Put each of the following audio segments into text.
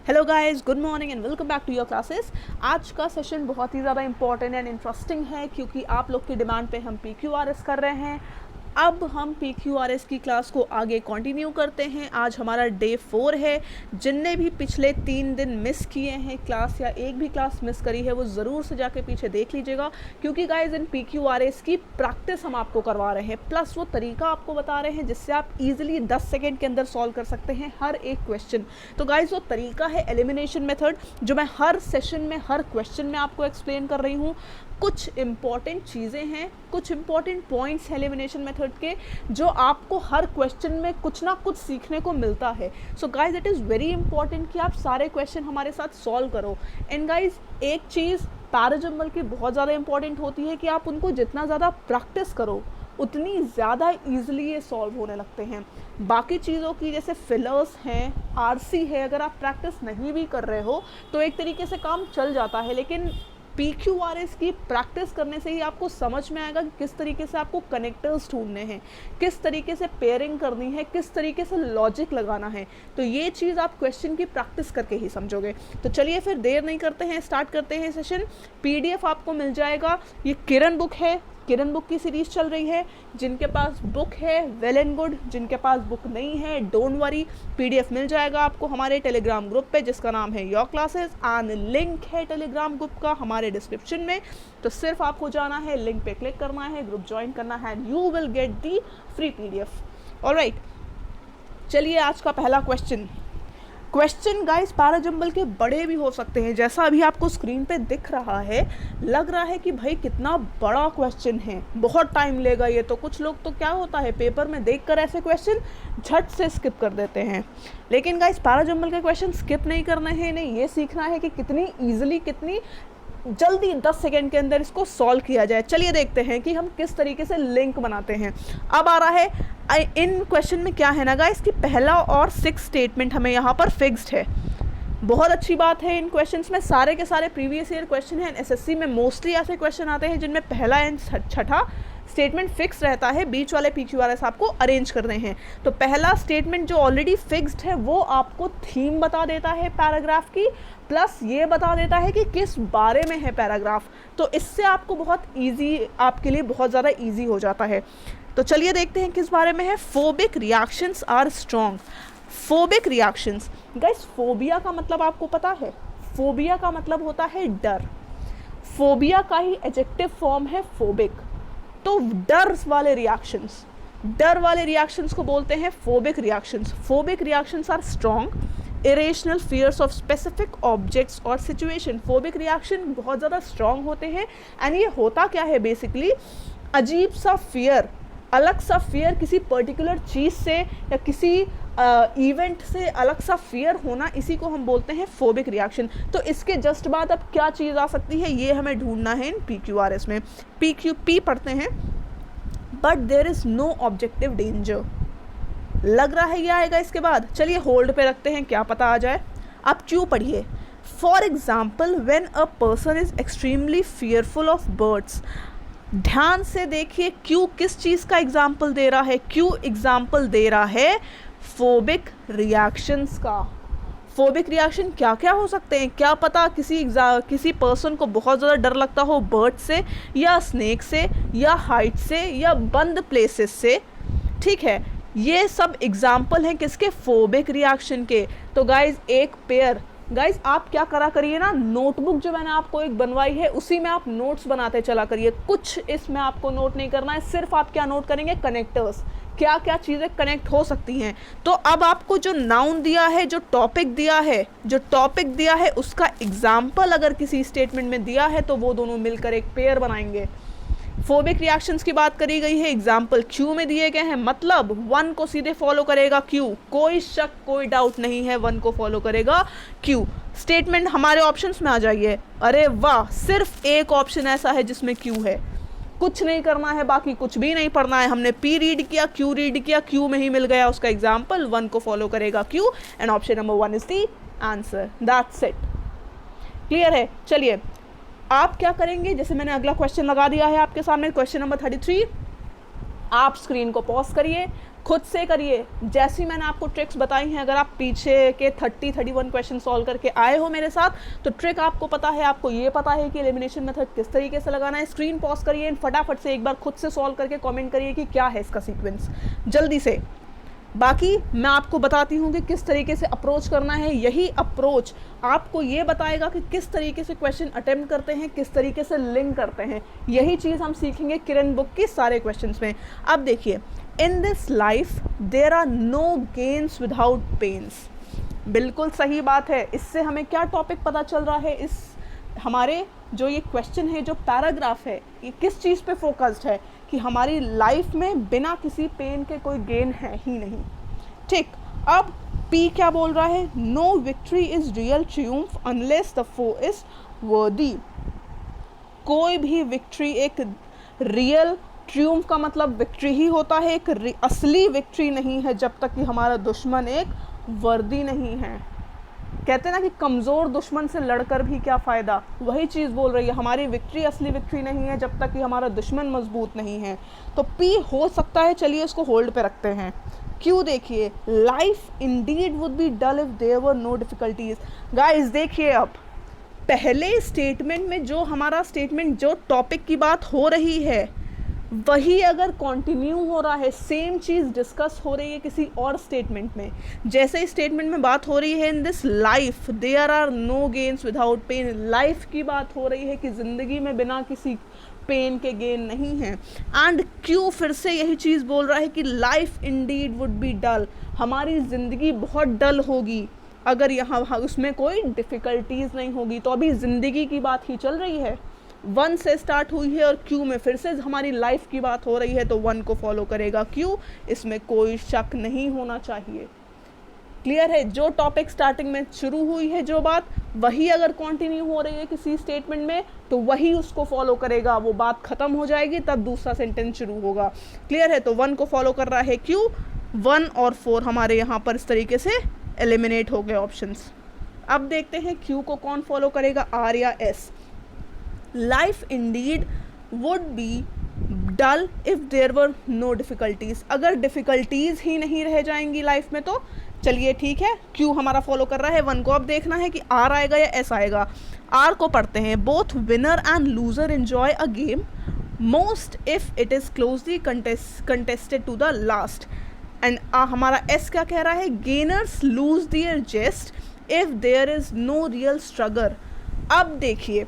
Hello guys, good morning and welcome back to your classes. आज का session बहुत ही ज़्यादा इंपॉर्टेंट एंड इंटरेस्टिंग है क्योंकि आप लोग की डिमांड पे हम PQRS कर रहे हैं। अब हम PQRS की क्लास को आगे कंटिन्यू करते हैं। आज हमारा डे 4 है। जिनने भी पिछले 3 दिन मिस किए हैं क्लास या एक भी क्लास मिस करी है वो ज़रूर से जाके पीछे देख लीजिएगा, क्योंकि गाइज इन PQRS की प्रैक्टिस हम आपको करवा रहे हैं, प्लस वो तरीका आपको बता रहे हैं जिससे आप इजीली 10 सेकेंड के अंदर सॉल्व कर सकते हैं हर एक क्वेश्चन। तो गाइज वो तरीका है एलिमिनेशन मेथड, जो मैं हर सेशन में हर क्वेश्चन में आपको एक्सप्लेन कर रही हूँ। कुछ इंपॉर्टेंट चीज़ें हैं, कुछ इंपॉर्टेंट पॉइंट्स हैं एलिमिनेशन मेथड के, जो आपको हर क्वेश्चन में कुछ ना कुछ सीखने को मिलता है। So guys it is very important कि आप सारे क्वेश्चन हमारे साथ सॉल्व करो। एंड गाइज एक चीज़ पैराजंबल की बहुत ज़्यादा इंपॉर्टेंट होती है कि आप उनको जितना ज़्यादा प्रैक्टिस करो उतनी ज़्यादा ईजिली ये सॉल्व होने लगते हैं। बाकी चीज़ों की जैसे फिलर्स हैं, RC है, अगर आप प्रैक्टिस नहीं भी कर रहे हो तो एक तरीके से काम चल जाता है, लेकिन PQRS की प्रैक्टिस करने से ही आपको समझ में आएगा कि किस तरीके से आपको कनेक्टर्स ढूंढने हैं, किस तरीके से पेयरिंग करनी है, किस तरीके से लॉजिक लगाना है। तो ये चीज़ आप क्वेश्चन की प्रैक्टिस करके ही समझोगे। तो चलिए फिर देर नहीं करते हैं, स्टार्ट करते हैं सेशन। PDF आपको मिल जाएगा, ये किरण बुक है, किरण बुक की सीरीज़ चल रही है। जिनके पास बुक है वेल एंड गुड, जिनके पास बुक नहीं है डोंट वरी, PDF मिल जाएगा आपको हमारे टेलीग्राम ग्रुप पे जिसका नाम है योर क्लासेस, एंड लिंक है टेलीग्राम ग्रुप का हमारे डिस्क्रिप्शन में। तो सिर्फ आपको जाना है, लिंक पे क्लिक करना है, ग्रुप ज्वाइन करना है and you will get the free PDF। Alright, चलिए आज का पहला क्वेश्चन गाइस पैराजंबल के बड़े भी हो सकते हैं, जैसा अभी आपको स्क्रीन पे दिख रहा है। लग रहा है कि भाई कितना बड़ा क्वेश्चन है, बहुत टाइम लेगा ये। तो कुछ लोग तो क्या होता है पेपर में देखकर ऐसे क्वेश्चन झट से स्किप कर देते हैं, लेकिन गाइस पैराजंबल के क्वेश्चन स्किप नहीं करना है, इन्हें ये सीखना है कि कितनी ईजिली, कितनी जल्दी 10 सेकेंड के अंदर इसको सॉल्व किया जाए। चलिए देखते हैं कि हम किस तरीके से लिंक बनाते हैं। अब आ रहा है इन क्वेश्चन में क्या है ना गाइस कि पहला और 6 स्टेटमेंट हमें यहाँ पर फिक्स्ड है। बहुत अच्छी बात है, इन क्वेश्चंस में सारे के सारे प्रीवियस ईयर क्वेश्चन हैं। SSC में मोस्टली ऐसे क्वेश्चन आते हैं जिनमें पहला एंड छठा स्टेटमेंट फिक्स रहता है, बीच वाले PQRS आपको अरेंज करने हैं। तो पहला स्टेटमेंट जो ऑलरेडी फिक्स्ड है वो आपको थीम बता देता है पैराग्राफ की, प्लस ये बता देता है कि किस बारे में है पैराग्राफ। तो इससे आपको बहुत ईजी, आपके लिए बहुत ज़्यादा ईजी हो जाता है। तो चलिए देखते हैं किस बारे में है। Phobic reactions are strong. Phobic reactions guys, phobia का मतलब आपको पता है, फोबिया का मतलब होता है डर। फोबिया का ही एडजेक्टिव फॉर्म है फोबिक। तो डर वाले रिएक्शंस को बोलते हैं phobic reactions. Phobic reactions are strong irrational fears of specific objects और सिचुएशन। फोबिक रिएक्शन बहुत ज़्यादा स्ट्रॉन्ग होते हैं। एंड ये होता क्या है बेसिकली, अजीब सा फियर, अलग सा फियर, किसी पर्टिकुलर चीज़ से या किसी इवेंट से अलग सा फियर होना, इसी को हम बोलते हैं फोबिक रिएक्शन। तो इसके जस्ट बाद अब क्या चीज़ आ सकती है ये हमें ढूंढना है इन PQRS में। PQP पढ़ते हैं, but there is no objective danger. लग रहा है ये आएगा इसके बाद, चलिए होल्ड पे रखते हैं, क्या पता आ जाए। आप क्यों पढ़िए। For example when a person is extremely fearful of birds. ध्यान से देखिए क्यों किस चीज़ का एग्जाम्पल दे रहा है, क्यों एग्जाम्पल दे रहा है फोबिक रिएक्शंस का। फोबिक रिएक्शन क्या क्या हो सकते हैं, क्या पता किसी पर्सन को बहुत ज़्यादा डर लगता हो बर्ड से या स्नेक से या हाइट से या बंद प्लेसेस से। ठीक है, ये सब एग्जाम्पल हैं किसके, फोबिक रिएक्शन के। तो गाइज एक पेयर, गाइज आप क्या करा करिए ना, नोटबुक जो मैंने आपको एक बनवाई है उसी में आप नोट्स बनाते चला करिए। कुछ इसमें आपको नोट नहीं करना है, सिर्फ आप क्या नोट करेंगे, कनेक्टर्स, क्या क्या चीज़ें कनेक्ट हो सकती हैं। तो अब आपको जो नाउन दिया है, जो टॉपिक दिया है उसका एग्जाम्पल अगर किसी स्टेटमेंट में दिया है तो वो दोनों मिलकर एक पेयर बनाएंगे। फोबिक रिएक्शंस की बात करी गई है, एग्जाम्पल क्यू में दिए गए हैं, मतलब 1 को सीधे फॉलो करेगा क्यू, कोई शक कोई डाउट नहीं है, 1 को फॉलो करेगा क्यू। स्टेटमेंट हमारे ऑप्शंस में आ जाइए। अरे वाह, सिर्फ एक ऑप्शन ऐसा है जिसमें क्यू है, कुछ नहीं करना है, बाकी कुछ भी नहीं पढ़ना है। हमने P रीड किया, क्यू में ही मिल गया उसका एग्जाम्पल, 1 को फॉलो करेगा Q, and option number 1 is the answer. That's it, clear है। चलिए आप क्या करेंगे, जैसे मैंने अगला क्वेश्चन लगा दिया है आपके सामने, क्वेश्चन नंबर 33। आप स्क्रीन को पॉज करिए, खुद से करिए। जैसी मैंने आपको ट्रिक्स बताई हैं, अगर आप पीछे के 31 क्वेश्चन सॉल्व करके आए हो मेरे साथ, तो ट्रिक आपको पता है, आपको ये पता है कि एलिमिनेशन मेथड किस तरीके से लगाना है। स्क्रीन पॉज करिए, फटाफट से एक बार खुद से सॉल्व करके कमेंट करिए कि क्या है इसका सीक्वेंस, जल्दी से। बाकी मैं आपको बताती हूँ कि किस तरीके से अप्रोच करना है। यही अप्रोच आपको ये बताएगा कि किस तरीके से क्वेश्चन अटेम्प्ट करते हैं, किस तरीके से लिंक करते हैं। यही चीज़ हम सीखेंगे किरण बुक की सारे क्वेश्चंस में। अब देखिए, in this life there are no gains without pains. बिल्कुल सही बात है। इससे हमें क्या टॉपिक पता चल रहा है, इस हमारे जो ये क्वेश्चन है, जो पैराग्राफ है, ये किस चीज़ पे फोकस्ड है कि हमारी लाइफ में बिना किसी पेन के कोई गेन है ही नहीं। ठीक, अब पी क्या बोल रहा है? No victory is real triumph unless the foe is worthy. कोई भी विक्ट्री एक रियल ट्रियूम्फ का मतलब विक्ट्री ही होता है, एक असली विक्ट्री नहीं है जब तक कि हमारा दुश्मन एक वर्दी नहीं है। कहते हैं ना कि कमज़ोर दुश्मन से लड़कर भी क्या फ़ायदा, वही चीज़ बोल रही है। हमारी विक्ट्री असली विक्ट्री नहीं है जब तक कि हमारा दुश्मन मजबूत नहीं है। तो पी हो सकता है, चलिए इसको होल्ड पे रखते हैं। क्यों देखिए, life indeed would be dull if there were no difficulties. Guys देखिए, अब पहले स्टेटमेंट में जो हमारा स्टेटमेंट, जो टॉपिक की बात हो रही है, वही अगर कंटिन्यू हो रहा है, सेम चीज़ डिस्कस हो रही है किसी और स्टेटमेंट में। जैसे स्टेटमेंट में बात हो रही है in this life there are no gains without pain, life की बात हो रही है कि ज़िंदगी में बिना किसी पेन के गेन नहीं है। एंड क्यों फिर से यही चीज़ बोल रहा है कि लाइफ इंडीड वुड बी डल, हमारी ज़िंदगी बहुत डल होगी अगर यहाँ उसमें कोई डिफ़िकल्टीज़ नहीं होगी। तो अभी ज़िंदगी की बात ही चल रही है, 1 से स्टार्ट हुई है और क्यू में फिर से हमारी लाइफ की बात हो रही है, तो 1 को फॉलो करेगा क्यू, इसमें कोई शक नहीं होना चाहिए। क्लियर है? जो टॉपिक स्टार्टिंग में शुरू हुई है, जो बात, वही अगर कंटिन्यू हो रही है किसी स्टेटमेंट में, तो वही उसको फॉलो करेगा। वो बात खत्म हो जाएगी तब दूसरा सेंटेंस शुरू होगा। क्लियर है? तो 1 को फॉलो कर रहा है क्यू। 1 और 4 हमारे यहाँ पर इस तरीके से एलिमिनेट हो गए ऑप्शंस। अब देखते हैं क्यू को कौन फॉलो करेगा, आर या S. Life indeed would be dull if there were no difficulties. अगर डिफ़िकल्टीज़ ही नहीं रह जाएंगी लाइफ में तो चलिए ठीक है, क्यू हमारा फॉलो कर रहा है 1 को। अब देखना है कि आर आएगा या एस आएगा। आर को पढ़ते हैं, both winner and loser enjoy a game most if it is closely contested to the last. And हमारा एस क्या कह रहा है, gainers lose their zest if there is no real struggle. अब देखिए,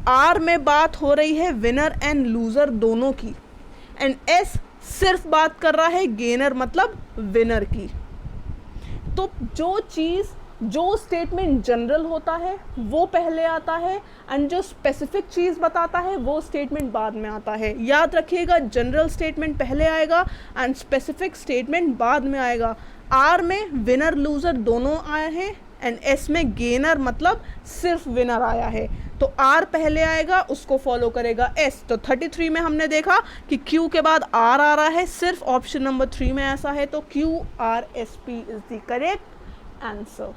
आर में बात हो रही है विनर एंड लूज़र दोनों की, एंड एस सिर्फ बात कर रहा है गेनर मतलब विनर की। तो जो चीज़, जो स्टेटमेंट जनरल होता है वो पहले आता है, एंड जो स्पेसिफिक चीज़ बताता है वो स्टेटमेंट बाद में आता है। याद रखिएगा, जनरल स्टेटमेंट पहले आएगा एंड स्पेसिफिक स्टेटमेंट बाद में आएगा। आर में विनर लूज़र दोनों आए हैं, एंड एस में गेनर मतलब सिर्फ विनर आया है। तो आर पहले आएगा, उसको फॉलो करेगा एस। तो 33 में हमने देखा कि क्यू के बाद आर आ रहा है, सिर्फ ऑप्शन नंबर 3 में ऐसा है। तो Q R S P is the correct answer.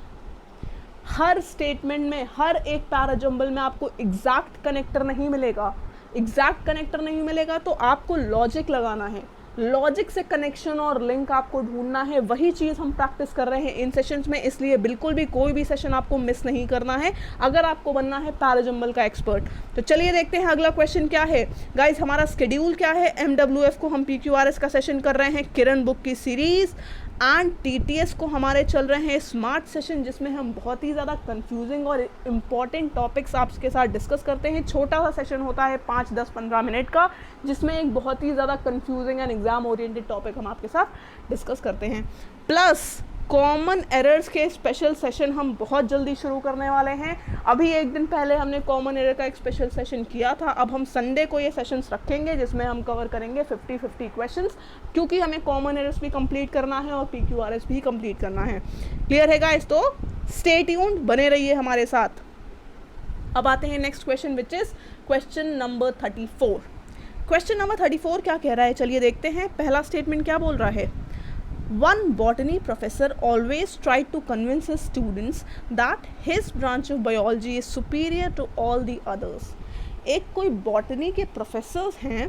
Her statement में, हर एक पैराजंबल में आपको एग्जैक्ट कनेक्टर नहीं मिलेगा। एग्जैक्ट कनेक्टर नहीं मिलेगा तो आपको लॉजिक लगाना है, लॉजिक से कनेक्शन और लिंक आपको ढूंढना है। वही चीज़ हम प्रैक्टिस कर रहे हैं इन सेशंस में, इसलिए बिल्कुल भी कोई भी सेशन आपको मिस नहीं करना है अगर आपको बनना है पैराजंबल का एक्सपर्ट। तो चलिए देखते हैं अगला क्वेश्चन क्या है। गाइज, हमारा स्केड्यूल क्या है? MWF को हम PQRS का सेशन कर रहे हैं, किरण बुक की सीरीज़, एंड TTS को हमारे चल रहे हैं स्मार्ट सेशन, जिसमें हम बहुत ही ज़्यादा कंफ्यूजिंग और इम्पॉर्टेंट टॉपिक्स आपके साथ डिस्कस करते हैं। छोटा सा सेशन होता है 5, 10, 15 मिनट का, जिसमें एक बहुत ही ज़्यादा confusing and exam oriented topic हम आपके साथ डिस्कस करते हैं। प्लस कॉमन एरर्स के स्पेशल सेशन हम बहुत जल्दी शुरू करने वाले हैं। अभी एक दिन पहले हमने कॉमन एरर का एक स्पेशल सेशन किया था। अब हम संडे को ये सेशंस रखेंगे जिसमें हम कवर करेंगे 50-50 क्वेश्चंस, क्योंकि हमें कॉमन एरर्स भी कंप्लीट करना है और PQRS भी कंप्लीट करना है। क्लियर है गाइस? तो स्टे ट्यून्ड, बने रहिए हमारे साथ। अब आते हैं next question, which is question number 34। Question number 34 क्या कह रहा है, चलिए देखते हैं। पहला स्टेटमेंट क्या बोल रहा है? One botany professor always tried to convince his students that his branch of biology is superior to all the others. एक कोई बॉटनी के प्रोफेसर्स हैं,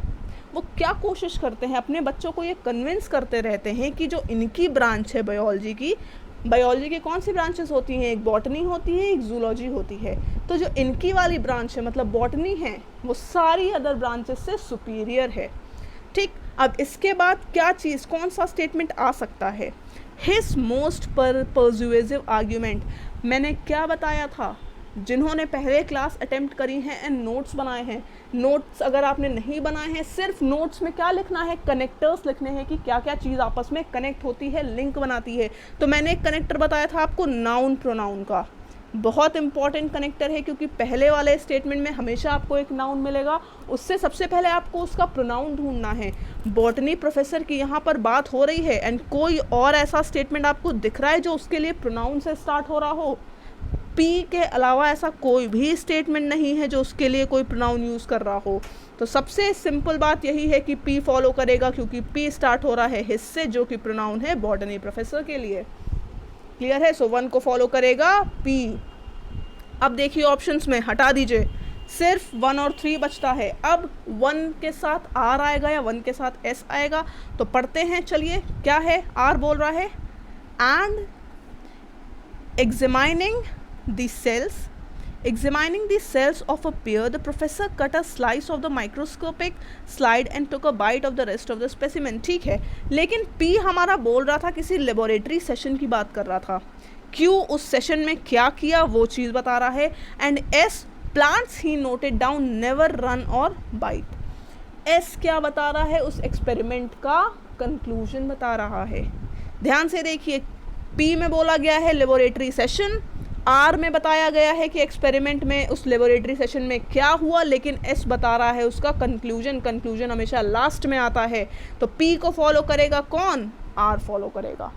वो क्या कोशिश करते हैं, अपने बच्चों को ये कन्विंस करते रहते हैं कि जो इनकी ब्रांच है बायोलॉजी की कौन सी ब्रांचेस होती हैं, एक बॉटनी होती है, एक जूलॉजी होती है। तो जो इनकी वाली ब्रांच है मतलब बॉटनी है, वो सारी अदर ब्रांचेस से सुपीरियर है। ठीक, अब इसके बाद क्या चीज़, कौन सा स्टेटमेंट आ सकता है, हिज मोस्ट परसुएसिव आर्ग्यूमेंट। मैंने क्या बताया था, जिन्होंने पहले क्लास अटेम्प्ट करी हैं एंड नोट्स बनाए हैं, नोट्स अगर आपने नहीं बनाए हैं, सिर्फ नोट्स में क्या लिखना है, कनेक्टर्स लिखने हैं कि क्या क्या चीज़ आपस में कनेक्ट होती है, लिंक बनाती है। तो मैंने एक कनेक्टर बताया था आपको नाउन प्रोनाउन का, बहुत इंपॉर्टेंट कनेक्टर है, क्योंकि पहले वाले स्टेटमेंट में हमेशा आपको एक नाउन मिलेगा, उससे सबसे पहले आपको उसका प्रोनाउन ढूंढना है। बॉटनी प्रोफेसर की यहाँ पर बात हो रही है एंड कोई और ऐसा स्टेटमेंट आपको दिख रहा है जो उसके लिए प्रोनाउन से स्टार्ट हो रहा हो, पी के अलावा ऐसा कोई भी स्टेटमेंट नहीं है जो उसके लिए कोई प्रोनाउन यूज़ कर रहा हो। तो सबसे सिंपल बात यही है कि पी फॉलो करेगा, क्योंकि पी स्टार्ट हो रहा है हिस्से, जो कि प्रोनाउन है बॉटनी प्रोफेसर के लिए। क्लियर है? सो 1 को फॉलो करेगा पी। अब देखिए ऑप्शंस में हटा दीजिए, सिर्फ 1 और 3 बचता है। अब 1 के साथ आर आएगा या 1 के साथ एस आएगा, तो पढ़ते हैं। चलिए, क्या है, आर बोल रहा है and examining the cells of a pear, the professor cut a slice of the microscopic slide and took a bite of the rest of the specimen। ठीक है, लेकिन P हमारा बोल रहा था किसी लेबोरेटरी सेशन की बात कर रहा था, Q उस सेशन में क्या किया वो चीज़ बता रहा है, and S plants he noted down never run और बाइट। S क्या बता रहा है, उस एक्सपेरिमेंट का कंक्लूजन बता रहा है। ध्यान से देखिए, P में बोला गया है लेबोरेटरी सेशन, R में बताया गया है कि एक्सपेरिमेंट में उस लेबोरेटरी सेशन में क्या हुआ, लेकिन S बता रहा है उसका कंक्लूजन हमेशा लास्ट में आता है। तो P को फॉलो करेगा कौन, R फॉलो करेगा।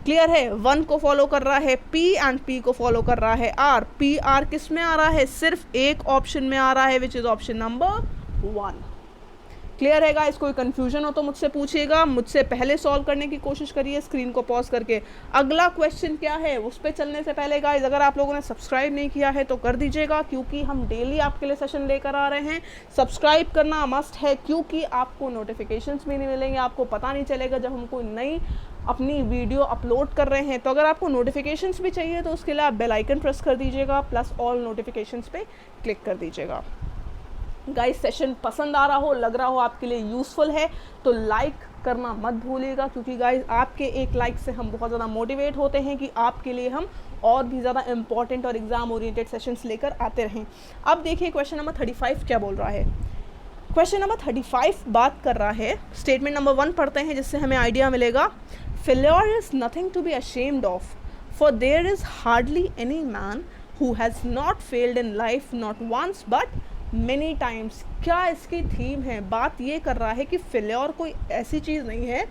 क्लियर है? 1 को फॉलो कर रहा है P एंड P को फॉलो कर रहा है R। P R किस में आ रहा है, सिर्फ एक ऑप्शन में आ रहा है, which is option number 1। Clear है गाइस? कोई कंफ्यूजन हो तो मुझसे पूछिएगा, मुझसे पहले सॉल्व करने की कोशिश करिए स्क्रीन को पॉज करके। अगला क्वेश्चन क्या है, उस पर चलने से पहले गाइस, अगर आप लोगों ने सब्सक्राइब नहीं किया है तो कर दीजिएगा, क्योंकि हम डेली आपके लिए सेशन लेकर आ रहे हैं। सब्सक्राइब करना मस्ट है, क्योंकि आपको नोटिफिकेशंस भी नहीं मिलेंगे, आपको पता नहीं चलेगा जब हम कोई नई अपनी वीडियो अपलोड कर रहे हैं। तो अगर आपको नोटिफिकेशंस भी चाहिए तो उसके लिए आप बेल आइकन प्रेस कर दीजिएगा, प्लस ऑल नोटिफिकेशंस पे क्लिक कर दीजिएगा। गाइस, सेशन पसंद आ रहा हो, लग रहा हो आपके लिए यूज़फुल है, तो लाइक करना मत भूलिएगा, क्योंकि गाइस आपके एक लाइक से हम बहुत ज़्यादा मोटिवेट होते हैं कि आपके लिए हम और भी ज़्यादा इंपॉर्टेंट और एग्ज़ाम ओरिएंटेड सेशंस लेकर आते रहें। अब देखिए क्वेश्चन नंबर 35 क्या बोल रहा है। क्वेश्चन नंबर 35 बात कर रहा है, स्टेटमेंट नंबर 1 पढ़ते हैं जिससे हमें आइडिया मिलेगा। Failure is nothing to be ashamed of, for there is hardly any man who has not failed in life, not once but many times. क्या इसकी थीम है, बात ये कर रहा है कि फेल्योर कोई ऐसी चीज़ नहीं है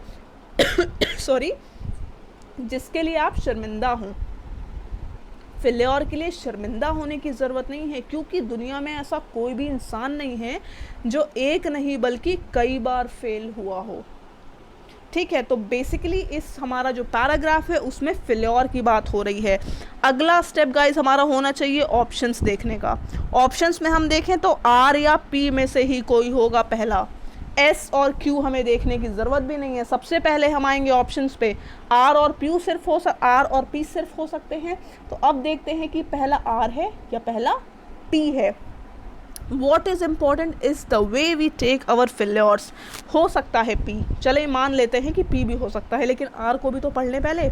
सॉरी जिसके लिए आप शर्मिंदा हों। फेल्योर के लिए शर्मिंदा होने की ज़रूरत नहीं है, क्योंकि दुनिया में ऐसा कोई भी इंसान नहीं है जो एक नहीं बल्कि कई बार फेल हुआ हो। ठीक है, तो बेसिकली इस हमारा जो पैराग्राफ है उसमें फेल्योर की बात हो रही है। अगला स्टेप गाइस हमारा होना चाहिए ऑप्शंस देखने का। ऑप्शंस में हम देखें तो R या P में से ही कोई होगा पहला, S और Q हमें देखने की ज़रूरत भी नहीं है। सबसे पहले हम आएंगे ऑप्शंस पे, R और P सिर्फ हो सकते हैं। तो अब देखते हैं कि पहला R है या पहला P है। What is important is the way we take our failures। हो सकता है P, चले मान लेते हैं कि P भी हो सकता है, लेकिन R को भी तो पढ़ लें पहले।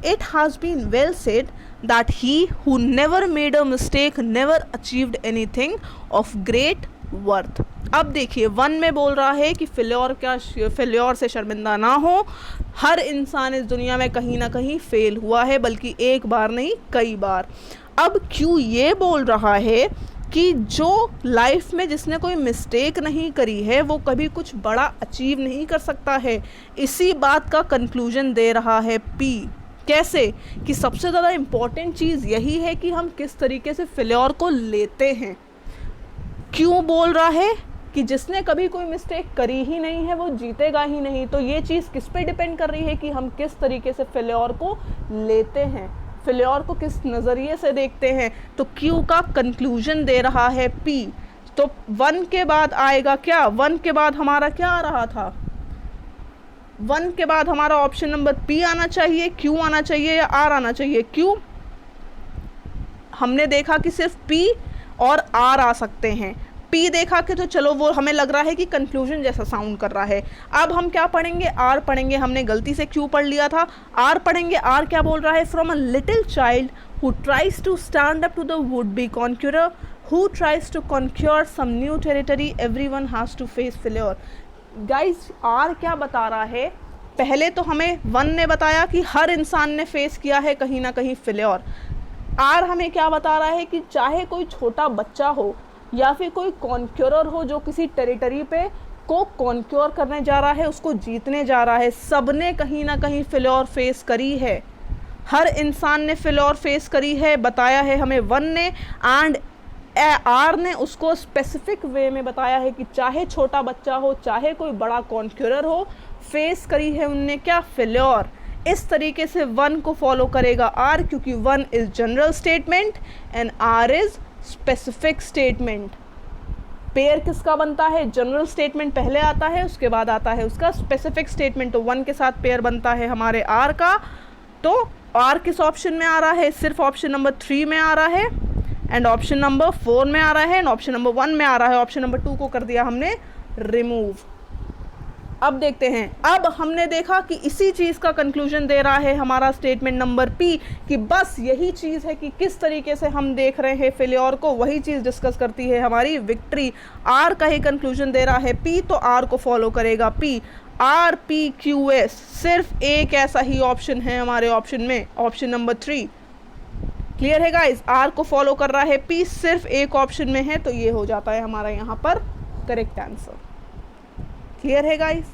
It has been well said that he who never made a mistake never achieved anything of great worth। अब देखिए 1 में बोल रहा है कि फेल्योर से शर्मिंदा ना हो। हर इंसान इस दुनिया में कहीं ना कहीं फेल हुआ है, बल्कि एक बार नहीं कई बार। अब Q ये बोल रहा है कि जो लाइफ में जिसने कोई मिस्टेक नहीं करी है वो कभी कुछ बड़ा अचीव नहीं कर सकता है। इसी बात का कंक्लूजन दे रहा है P। कैसे? कि सबसे ज़्यादा इम्पॉर्टेंट चीज़ यही है कि हम किस तरीके से फेल्योर को लेते हैं। क्यों बोल रहा है कि जिसने कभी कोई मिस्टेक करी ही नहीं है वो जीतेगा ही नहीं। तो ये चीज़ किस पे डिपेंड कर रही है कि हम किस तरीके से फेल्योर को लेते हैं, फेल्योर को किस नज़रिए से देखते हैं। तो Q का कंक्लूजन दे रहा है P। तो 1 के बाद आएगा क्या, 1 के बाद हमारा क्या आ रहा था, 1 के बाद हमारा ऑप्शन नंबर पी आना चाहिए, क्यू आना चाहिए या आर आना चाहिए। क्यू हमने देखा कि सिर्फ पी और आर आ सकते हैं, पी देखा कि तो चलो वो हमें लग रहा है कि कंक्लूजन जैसा साउंड कर रहा है। अब हम क्या पढ़ेंगे, आर पढ़ेंगे, हमने गलती से क्यू पढ़ लिया था, आर पढ़ेंगे। आर क्या बोल रहा है, from a little child who tries to stand up to the would be conqueror who tries to conquer some new territory everyone has to face failure. Guys R क्या बता रहा है, पहले तो हमें 1 ने बताया कि हर इंसान ने फेस किया है कहीं ना कहीं फेल्योर। आर हमें क्या बता रहा है कि चाहे कोई छोटा बच्चा हो या फिर कोई कॉन्क्योरर हो जो किसी टेरिटरी पे को कॉन्क्योर करने जा रहा है, उसको जीतने जा रहा है, सबने कहीं ना कहीं फेल्योर फेस करी है, हर इंसान ने फेल्योर फेस करी है, बताया है हमें 1 ने। एंड आर ने उसको स्पेसिफिक वे में बताया है कि चाहे छोटा बच्चा हो चाहे कोई बड़ा कॉन्क्योरर हो, फेस करी है उनने क्या, फेल्योर। इस तरीके से 1 को फॉलो करेगा आर, क्योंकि 1 is general statement and R is specific statement. Pair किसका बनता है, जनरल स्टेटमेंट पहले आता है, उसके बाद आता है उसका स्पेसिफिक स्टेटमेंट। तो 1 के साथ पेयर बनता है हमारे आर का। तो आर किस ऑप्शन में आ रहा है, सिर्फ ऑप्शन नंबर 3 में आ रहा है, एंड ऑप्शन नंबर 4 में आ रहा है, एंड ऑप्शन नंबर 1 में आ रहा है। ऑप्शन नंबर 2 को कर दिया हमने रिमूव। अब देखते हैं, अब हमने देखा कि इसी चीज़ का कंक्लूजन दे रहा है हमारा स्टेटमेंट नंबर पी, कि बस यही चीज़ है कि किस तरीके से हम देख रहे हैं फेलियर को, वही चीज़ डिस्कस करती है हमारी विक्ट्री। आर का ही कंक्लूजन दे रहा है पी, तो आर को फॉलो करेगा P. R P Q S, सिर्फ एक ऐसा ही ऑप्शन है हमारे ऑप्शन में, ऑप्शन नंबर 3। क्लियर है गाइज, आर को फॉलो कर रहा है पी, सिर्फ एक ऑप्शन में है, तो ये हो जाता है हमारा यहाँ पर करेक्ट आंसर। क्लियर है गाइस,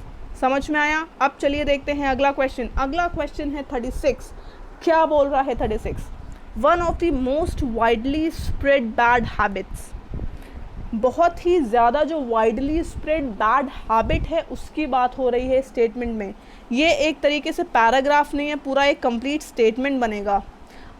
समझ में आया। अब चलिए देखते हैं अगला क्वेश्चन। अगला क्वेश्चन है 36। क्या बोल रहा है 36, one of the most widely spread bad habits. बहुत ही ज़्यादा जो वाइडली स्प्रेड बैड हैबिट है उसकी बात हो रही है स्टेटमेंट में। ये एक तरीके से पैराग्राफ नहीं है, पूरा एक कंप्लीट स्टेटमेंट बनेगा।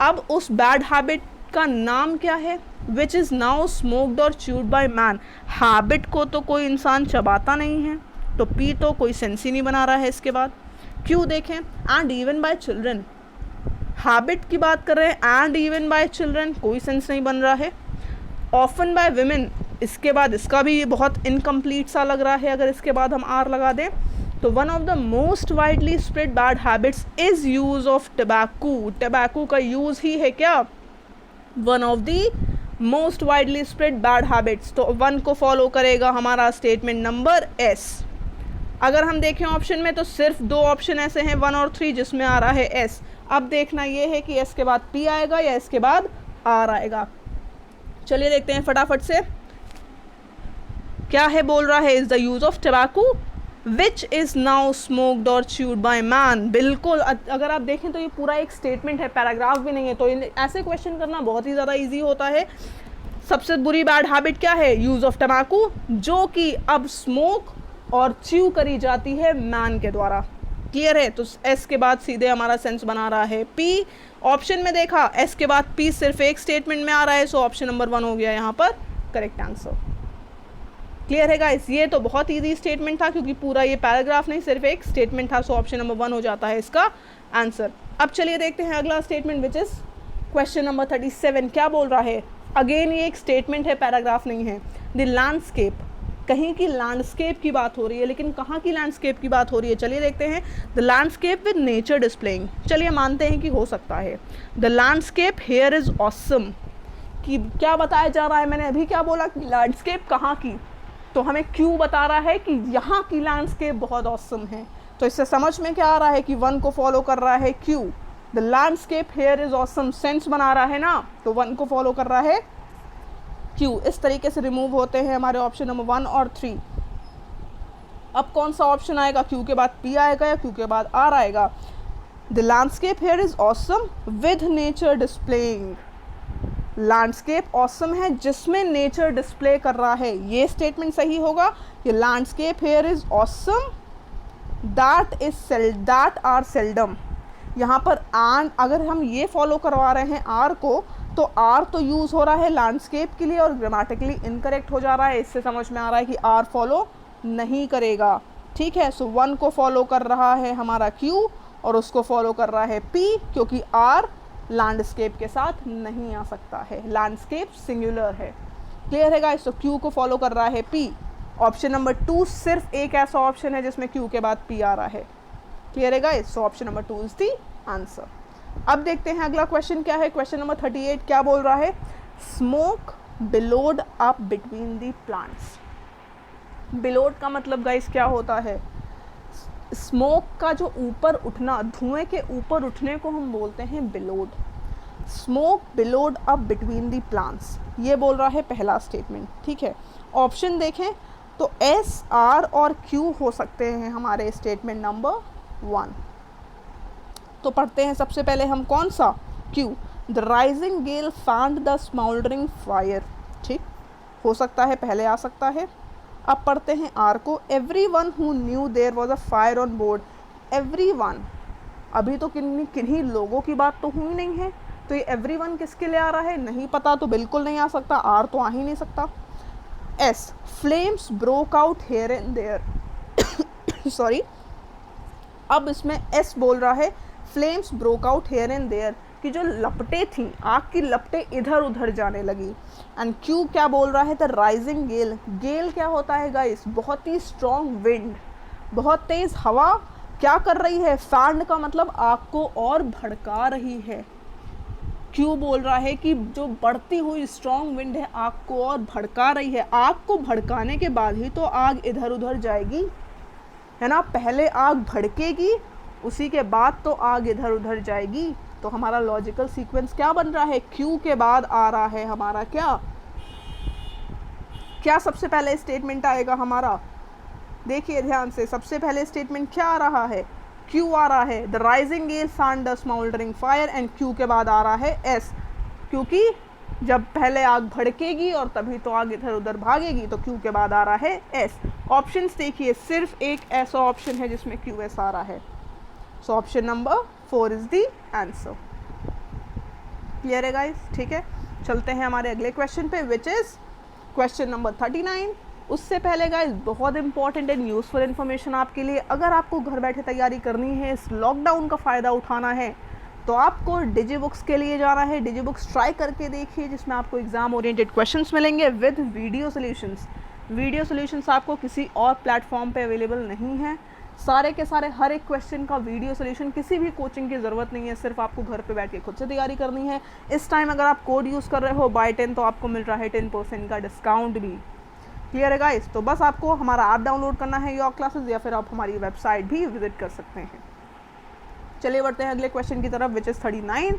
अब उस बैड हैबिट का नाम क्या है, विच इज़ नाउ स्मोक्ड और च्यूड बाय मैन। हैबिट को तो कोई इंसान चबाता नहीं है, तो पी तो कोई सेंस ही नहीं बना रहा है इसके बाद। क्यों देखें, and even bye children, habit की बात कर रहे हैं, एंड इवन बाय चिल्ड्रन कोई सेंस नहीं बन रहा है। ऑफन बाय विमेन, इसके बाद इसका भी बहुत इनकम्प्लीट सा लग रहा है अगर इसके बाद हम आर लगा दें। तो one of the most widely spread bad habits is use of tobacco. Tobacco का यूज़ ही है क्या, one of the most widely spread bad habits. तो 1 को फॉलो करेगा हमारा स्टेटमेंट नंबर एस। अगर हम देखें ऑप्शन में तो सिर्फ 2 ऑप्शन ऐसे हैं 1 और 3 जिसमें आ रहा है एस। अब देखना ये है कि एस के बाद पी आएगा या इसके बाद आर आएगा। चलिए देखते हैं फटाफट से क्या है, बोल रहा है is the use of tobacco which is now smoked और च्यूड बाय मैन। बिल्कुल, अगर आप देखें तो ये पूरा एक स्टेटमेंट है, पैराग्राफ भी नहीं है, तो ऐसे क्वेश्चन करना बहुत ही ज़्यादा ईजी होता है। सबसे बुरी बैड हैबिट क्या है, यूज़ ऑफ टबैको, जो कि अब स्मोक और च्यू करी जाती है मैन के द्वारा। क्लियर है, तो एस के बाद सीधे हमारा सेंस बना रहा है पी। ऑप्शन में देखा एस के बाद पी सिर्फ एक स्टेटमेंट में आ रहा है, सो ऑप्शन नंबर 1 हो गया यहाँ पर करेक्ट आंसर। क्लियर है गाइस, ये तो बहुत ईजी स्टेटमेंट था क्योंकि पूरा ये पैराग्राफ नहीं सिर्फ एक स्टेटमेंट था, सो ऑप्शन नंबर 1 हो जाता है इसका आंसर। अब चलिए देखते हैं अगला statement which is question number 37। क्या बोल रहा है, अगेन ये एक स्टेटमेंट है, पैराग्राफ नहीं है। द लैंडस्केप, कहीं की लैंडस्केप की बात हो रही है, लेकिन कहाँ की लैंडस्केप की बात हो रही है, चलिए देखते हैं। The landscape with nature displaying, चलिए मानते हैं कि हो सकता है। The landscape here is awesome, कि क्या बताया जा रहा है, मैंने अभी क्या बोला कि लैंडस्केप कहाँ की, तो हमें क्यों बता रहा है कि यहाँ की लैंडस्केप बहुत ऑसम है। तो इससे समझ में क्या आ रहा है कि 1 को फॉलो कर रहा है क्यों, the landscape here is awesome, sense बना रहा है ना, तो 1 को फॉलो कर रहा है क्यों। इस तरीके से रिमूव होते हैं हमारे ऑप्शन नंबर 1 और 3। अब कौन सा ऑप्शन आएगा, क्यू के बाद पी आएगा या क्यू के बाद आर आएगा। The landscape here is awesome with nature displaying, landscape awesome है जिसमें नेचर डिस्प्ले कर रहा है, ये स्टेटमेंट सही होगा। ये landscape here is awesome that are seldom, यहाँ पर एंड अगर हम ये फॉलो करवा रहे हैं आर को, तो आर तो यूज़ हो रहा है लैंडस्केप के लिए और ग्रामेटिकली इनकरेक्ट हो जा रहा है। इससे समझ में आ रहा है कि आर फॉलो नहीं करेगा। ठीक है, सो 1 को फॉलो कर रहा है हमारा क्यू और उसको फॉलो कर रहा है पी, क्योंकि आर लैंडस्केप के साथ नहीं आ सकता है, लैंडस्केप सिंगुलर है। क्लियर है गाइस? तो क्यू को फॉलो कर रहा है पी। ऑप्शन नंबर 2 सिर्फ एक ऐसा ऑप्शन है जिसमें क्यू के बाद पी आ रहा है। क्लियर है guys? So option number 2 is the answer. अब देखते हैं अगला क्वेश्चन क्या है। क्वेश्चन नंबर 38 क्या बोल रहा है? Smoke billowed up between the plants. Billowed का मतलब गाइस क्या होता है? स्मोक का जो ऊपर उठना, धुएं के ऊपर उठने को हम बोलते हैं billowed. Smoke billowed up between the plants, ये बोल रहा है पहला स्टेटमेंट। ठीक है, ऑप्शन देखें तो एस, आर और क्यू हो सकते हैं हमारे स्टेटमेंट नंबर 1। तो पढ़ते हैं सबसे पहले हम कौन सा? Q. The rising gale fanned the smouldering fire. ठीक, हो सकता है पहले आ सकता है। अब पढ़ते हैं आर को। Everyone who knew there was a fire on board. Everyone, अभी तो किन्हीं लोगों की बात तो हुई नहीं है, तो ये एवरी वन किसके लिए आ रहा है? नहीं पता, तो बिल्कुल नहीं आ सकता। आर तो आ ही नहीं सकता। S, flames broke out here and there. Sorry, अब इसमें एस बोल रहा है flames broke out here and there, कि जो लपटें थी, आग की लपटें इधर उधर जाने लगी। एंड क्यू क्या बोल रहा है? द राइजिंग गेल। गेल क्या होता है गाइस? बहुत ही स्ट्रॉन्ग विंड, बहुत तेज हवा क्या कर रही है? फैंड का मतलब आग को और भड़का रही है। क्यू बोल रहा है कि जो बढ़ती हुई स्ट्रॉन्ग विंड है आग को और भड़का रही है। आग को भड़काने के बाद ही तो आग इधर उधर जाएगी, है ना? पहले आग भड़केगी, उसी के बाद तो आग इधर उधर जाएगी। तो हमारा लॉजिकल सीक्वेंस क्या बन रहा है? क्यू के बाद आ रहा है हमारा क्या क्या सबसे पहले स्टेटमेंट आएगा हमारा? देखिए ध्यान से, सबसे पहले स्टेटमेंट क्या आ रहा है? क्यू आ रहा है। The rising gale fanned the smouldering fire, and Q के बाद आ रहा है एस, क्योंकि जब पहले आग भड़केगी और तभी तो आग इधर उधर भागेगी, तो क्यू के बाद आ रहा है एस। ऑप्शंस देखिए, सिर्फ एक ऐसा ऑप्शन है जिसमें क्यू एस आ रहा है। So option number 4 is the answer. Clear है गाइस? ठीक है, चलते हैं हमारे अगले क्वेश्चन पे, विच इज क्वेश्चन नंबर 39। उससे पहले गाइस बहुत इंपॉर्टेंट एंड यूजफुल इन्फॉर्मेशन आपके लिए। अगर आपको घर बैठे तैयारी करनी है, इस लॉकडाउन का फ़ायदा उठाना है, तो आपको डिजीबुक्स के लिए जाना है। डिजीबुक्स ट्राई करके देखिए, जिसमें आपको एग्जाम ओरिएंटेड क्वेश्चंस मिलेंगे with video solutions. Video solutions आपको किसी और प्लेटफॉर्म पे अवेलेबल नहीं है। सारे के सारे हर एक क्वेश्चन का वीडियो सॉल्यूशन, किसी भी कोचिंग की ज़रूरत नहीं है, सिर्फ आपको घर पे बैठ के खुद से तैयारी करनी है। इस टाइम अगर आप कोड यूज़ कर रहे हो बाय 10, तो आपको मिल रहा है 10% का डिस्काउंट भी। क्लियर है गाइस? तो बस आपको हमारा ऐप डाउनलोड करना है योर क्लासेस, या फिर आप हमारी वेबसाइट भी विजिट कर सकते हैं। चलिए बढ़ते हैं अगले क्वेश्चन की तरफ, विच इज़ 39।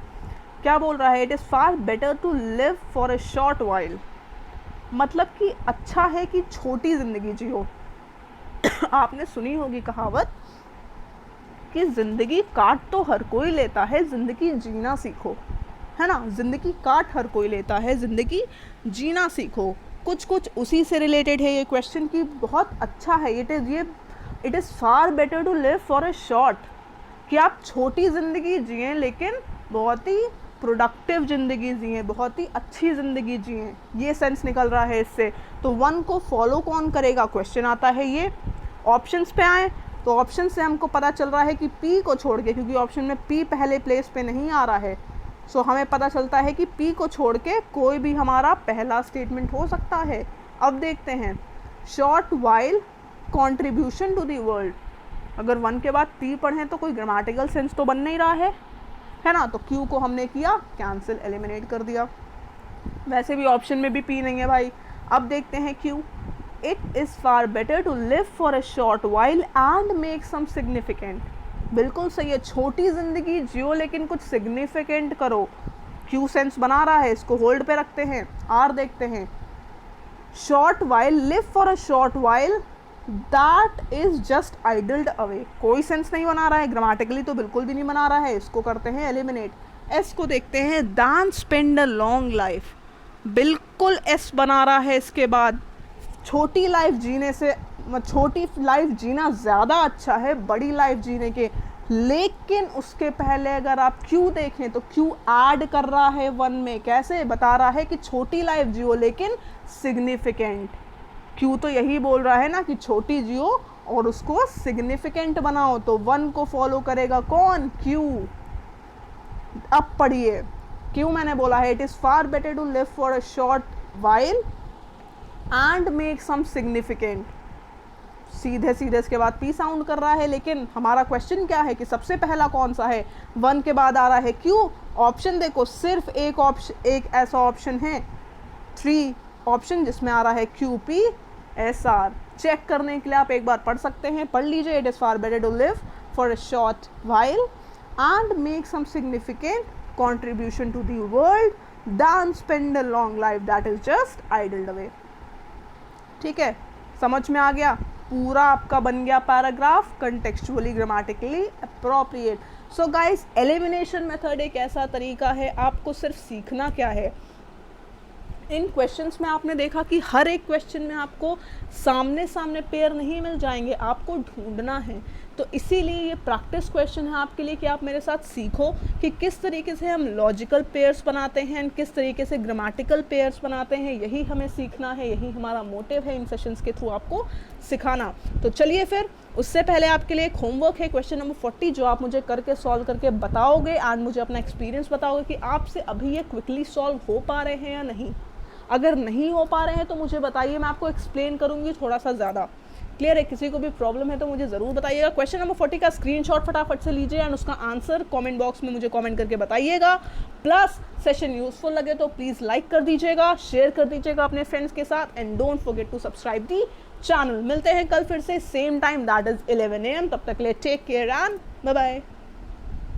क्या बोल रहा है? It is far better to live for a short while. मतलब कि अच्छा है कि छोटी ज़िंदगी जियो। आपने सुनी होगी कहावत कि ज़िंदगी काट तो हर कोई लेता है, ज़िंदगी जीना सीखो, है ना? ज़िंदगी काट हर कोई लेता है, ज़िंदगी जीना सीखो। कुछ कुछ उसी से रिलेटेड है ये क्वेश्चन, की बहुत अच्छा है। It is far better to live for a short, कि आप छोटी ज़िंदगी जिएं लेकिन बहुत ही प्रोडक्टिव ज़िंदगी जिए, बहुत ही अच्छी ज़िंदगी जिए, ये सेंस निकल रहा है इससे। तो 1 को फॉलो कौन करेगा? क्वेश्चन आता है ये। ऑप्शंस पे आए तो ऑप्शन से हमको पता चल रहा है कि पी को छोड़ के, क्योंकि ऑप्शन में पी पहले प्लेस पे नहीं आ रहा है, सो हमें पता चलता है कि पी को छोड़ के कोई भी हमारा पहला स्टेटमेंट हो सकता है। अब देखते हैं, short while contribution to the world. अगर 1 के बाद पी पढ़ें तो कोई ग्रामेटिकल सेंस तो बन नहीं रहा है ना? तो क्यू को हमने किया कैंसिल, एलिमिनेट कर दिया। वैसे भी ऑप्शन में भी पी नहीं है भाई। अब देखते हैं Q. It is far better to live for a short while and make some significant. बिल्कुल सही है, छोटी ज़िंदगी जियो लेकिन कुछ सिग्निफिकेंट करो। क्यू सेंस बना रहा है, इसको होल्ड पे रखते हैं। आर देखते हैं, short while, live for a short while, that is just idled away. कोई सेंस नहीं बना रहा है, ग्रामेटिकली तो बिल्कुल भी नहीं बना रहा है, इसको करते हैं एलिमिनेट। एस को देखते हैं, than spend a long life, बिल्कुल एस बना रहा है इसके बाद। छोटी लाइफ जीने से, छोटी लाइफ जीना ज़्यादा अच्छा है बड़ी लाइफ जीने के। लेकिन उसके पहले अगर आप क्यू देखें तो क्यू ऐड कर रहा है 1 में, कैसे बता रहा है कि छोटी लाइफ जियो लेकिन सिग्निफिकेंट। क्यू तो यही बोल रहा है ना कि छोटी जियो और उसको सिग्निफिकेंट बनाओ, तो 1 को फॉलो करेगा कौन, क्यू। अब पढ़िए, क्यू मैंने बोला है it is far better to live for a short while and make some significant. सीधे सीधे इसके बाद पी साउंड कर रहा है, लेकिन हमारा क्वेश्चन क्या है कि सबसे पहला कौन सा है, 1 के बाद आ रहा है क्यू। ऑप्शन देखो, सिर्फ एक ऐसा ऑप्शन है, 3 ऑप्शन जिसमें आ रहा है क्यू पी एस आर। चेक करने के लिए आप एक बार पढ़ सकते हैं, पढ़ लीजिए। It is far better to live for a short while and make some significant contribution to the world than spend a long life that is just idled away। ठीक है, समझ में आ गया, पूरा आपका बन गया paragraph contextually grammatically appropriate. So guys, elimination method एक ऐसा तरीका है, आपको सिर्फ सीखना क्या है। इन क्वेश्चंस में आपने देखा कि हर एक क्वेश्चन में आपको सामने सामने पेयर नहीं मिल जाएंगे, आपको ढूंढना है। तो इसीलिए ये प्रैक्टिस क्वेश्चन है आपके लिए कि आप मेरे साथ सीखो कि किस तरीके से हम लॉजिकल पेयर्स बनाते हैं, किस तरीके से ग्रामेटिकल पेयर्स बनाते हैं। यही हमें सीखना है, यही हमारा मोटिव है इन सेशंस के थ्रू आपको सिखाना। तो चलिए फिर, उससे पहले आपके लिए एक होमवर्क है, क्वेश्चन नंबर 40, जो आप मुझे करके सॉल्व करके बताओगे एंड मुझे अपना एक्सपीरियंस बताओगे कि आपसे अभी ये क्विकली सॉल्व हो पा रहे हैं या नहीं। अगर नहीं हो पा रहे हैं तो मुझे बताइए, मैं आपको एक्सप्लेन करूँगी थोड़ा सा ज़्यादा। क्लियर है? किसी को भी प्रॉब्लम है तो मुझे ज़रूर बताइएगा। क्वेश्चन नंबर 40 का स्क्रीनशॉट फटाफट से लीजिए एंड उसका आंसर कमेंट बॉक्स में मुझे कमेंट करके बताइएगा। प्लस सेशन यूजफुल लगे तो प्लीज़ लाइक कर दीजिएगा, शेयर कर दीजिएगा अपने फ्रेंड्स के साथ and don't forget to subscribe the channel. मिलते हैं कल फिर से same time, that is 11 AM। तब तक के लिए take care and bye bye.